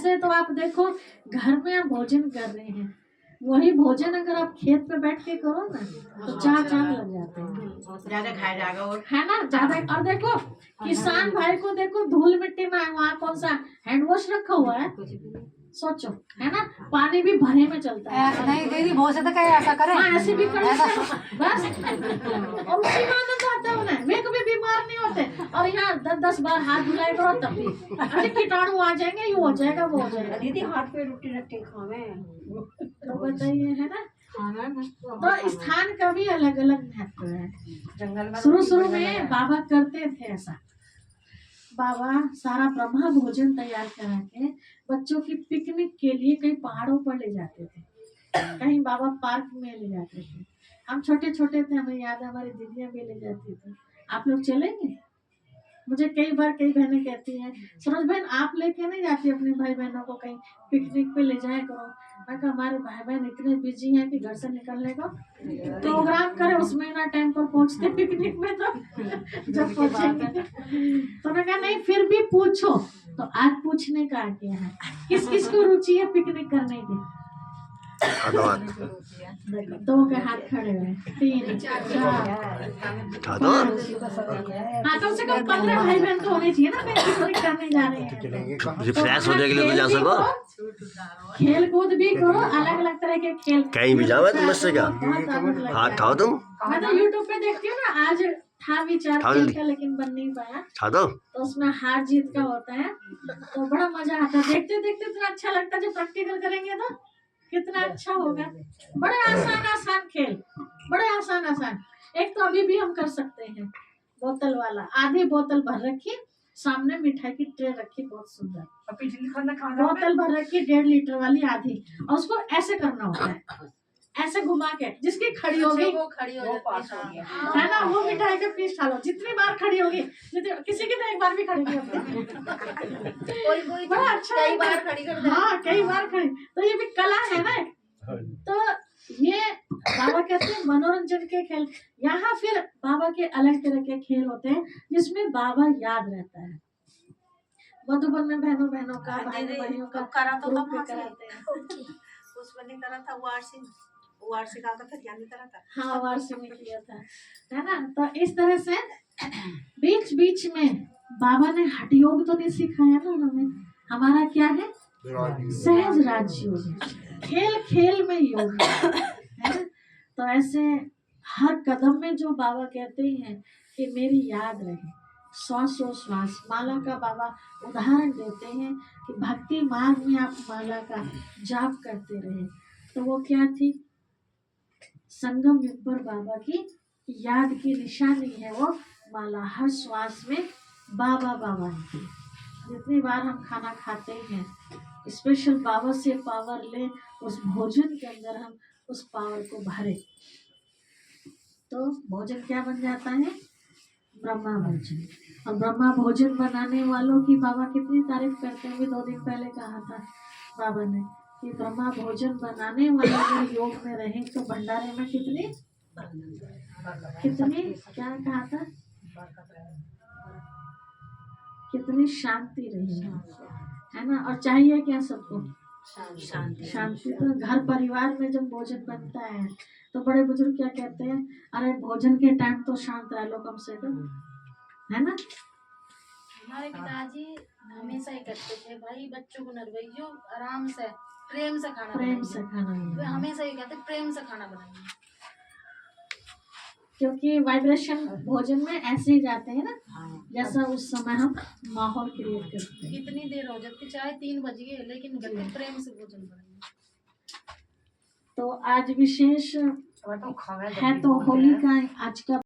ऐसे तो आप देखो घर में आप भोजन कर रहे हैं, वही भोजन अगर आप खेत पे बैठ के करो ना तो चार चांद लग जाते हैं, ज्यादा खाया जाएगा और है ना ज्यादा। और देखो किसान भाई को देखो धूल मिट्टी में वहाँ कौन सा हैंड वॉश रखा हुआ है, सोचो, है ना, पानी भी भरे में चलता है। नहीं दीदी बहुत से तो कहे ऐसा करें, हाँ ऐसे भी कर सकते हैं बस, और उसी में आनंद आता है उन्हें, वे कभी बीमार नहीं होते। और यहाँ 10-10 बार हाथ धुलाई करो तब भी अरे कीटाणु आ जाएंगे, ये हो जाएगा वो हो जाएगा। दीदी हाथ पे रोटी रख के खावे तो बताइए, है ना। तो स्थान का भी अलग अलग महत्व है। जंगल में शुरू में बाबा करते थे ऐसा, बाबा सारा ब्रह्मा भोजन तैयार करा के बच्चों की पिकनिक के लिए कहीं पहाड़ों पर ले जाते थे, कहीं बाबा पार्क में ले जाते थे। हम छोटे छोटे थे, हमें याद है हमारी दीदियां भी ले जाती थी। आप लोग चलेंगे? मुझे कई बार कई बहनें कहती हैं सरोज बहन आप लेके नहीं जाती अपने भाई बहनों को कहीं पिकनिक पे ले जाया करो। मैं कहा हमारे भाई बहन इतने बिजी हैं कि घर से निकलने का प्रोग्राम करे उसमें ना टाइम पर पहुंचते पिकनिक में, तो जब पहुंचेंगे तो मैं कहा नहीं फिर भी पूछो। तो आज पूछने का क्या है, किस किस को रुचि है पिकनिक करने की? देखो 2 के हाथ खड़े हुए, 3 4 हाँ कम से कम 15 भाई बहन तो होने चाहिए ना, पिकनिक करने जा रहे हैं। रिफ्रेश होने के लिए तो जा सको, खेल कूद भी करो, अलग अलग तरह के खेल कहीं भी जाओ तो मस्त क्या हाथ खाओ तुम। मैं तो यूट्यूब पे देखती हूँ ना, आज था विचार खेल का लेकिन बन नहीं पाया, खा दो तो उसमें हार जीत का होता है तो बड़ा मजा आता है। देखते देखते इतना अच्छा लगता है, जब प्रैक्टिकल करेंगे तो कितना अच्छा होगा। बड़े आसान आसान खेल, बड़े आसान आसान। एक तो अभी भी हम कर सकते हैं, बोतल वाला, आधी बोतल भर रखी, सामने मिठाई की ट्रे रखी, बहुत सुंदर, बोतल भर रखी 1.5 लीटर वाली आधी, और उसको ऐसे करना होता है, ऐसे घुमा के, जिसकी खड़ी होगी वो खड़ी हो जाती है ना, वो मिठाई का पीस खा लो, जितनी बार खड़ी होगी, किसी की तो एक बार भी खड़ी नहीं होती, कोई बड़ा अच्छा कई बार खड़ी कर दे। हाँ कई बार खड़ी, तो ये भी कला है ना। तो ये बाबा कहते हैं मनोरंजन के खेल। यहाँ फिर बाबा के अलग तरह के खेल होते हैं जिसमें बाबा याद रहता है। मधुबन में बहनों बहनों का, भाइयों का करा तो ग्रुप था में कराते हैं। उसमें नहीं करा था, वार्षिक आता था, क्या नहीं करा था। हाँ वार्षिक में किया था, है ना। तो इस तरह से बीच बीच में बाबा ने हठ योग तो नहीं सिखाया ना हमें, हमारा क्या है सहज राजयोग, खेल खेल में योग है ना। तो ऐसे हर कदम में जो बाबा कहते हैं कि मेरी याद रहे, श्वासोश्वास माला का बाबा उदाहरण देते हैं कि भक्ति मार्ग में आप माला का जाप करते रहे। तो वो क्या थी, संगम युग पर बाबा की याद की निशानी है वो माला, हर श्वास में बाबा बाबा है। जितनी बार हम खाना खाते हैं स्पेशल बाबा से पावर ले, उस भोजन के अंदर हम उस पावर को भरे, तो भोजन क्या बन जाता है, ब्रह्मा भोजन। और ब्रह्मा भोजन बनाने वालों की बाबा कितनी तारीफ करते हैं। 2 दिन पहले कहा था बाबा ने कि ब्रह्मा भोजन बनाने वाले अगर योग में रहे तो भंडारे में कितनी क्या कहा था, कितनी शांति रही है ना। और चाहिए क्या सबको, शांति। तो घर परिवार में जब भोजन बनता है तो बड़े बुजुर्ग क्या कहते हैं, अरे भोजन के टाइम तो शांत रह लो कम से कम, है ना। हमारे पिताजी हमेशा ही कहते थे, भाई बच्चों को नरवैयो आराम से प्रेम से खाना बनाइए। हमेशा ही कहते प्रेम से खाना बनाइए, क्योंकि वाइब्रेशन भोजन में ऐसे ही जाते हैं ना, जैसा उस समय हम माहौल क्रिएट करते हैं। कितनी देर हो जाती, चाहे 3 बज गए, लेकिन कहते प्रेम से भोजन बनाइए। तो आज विशेष है तो होली का आज का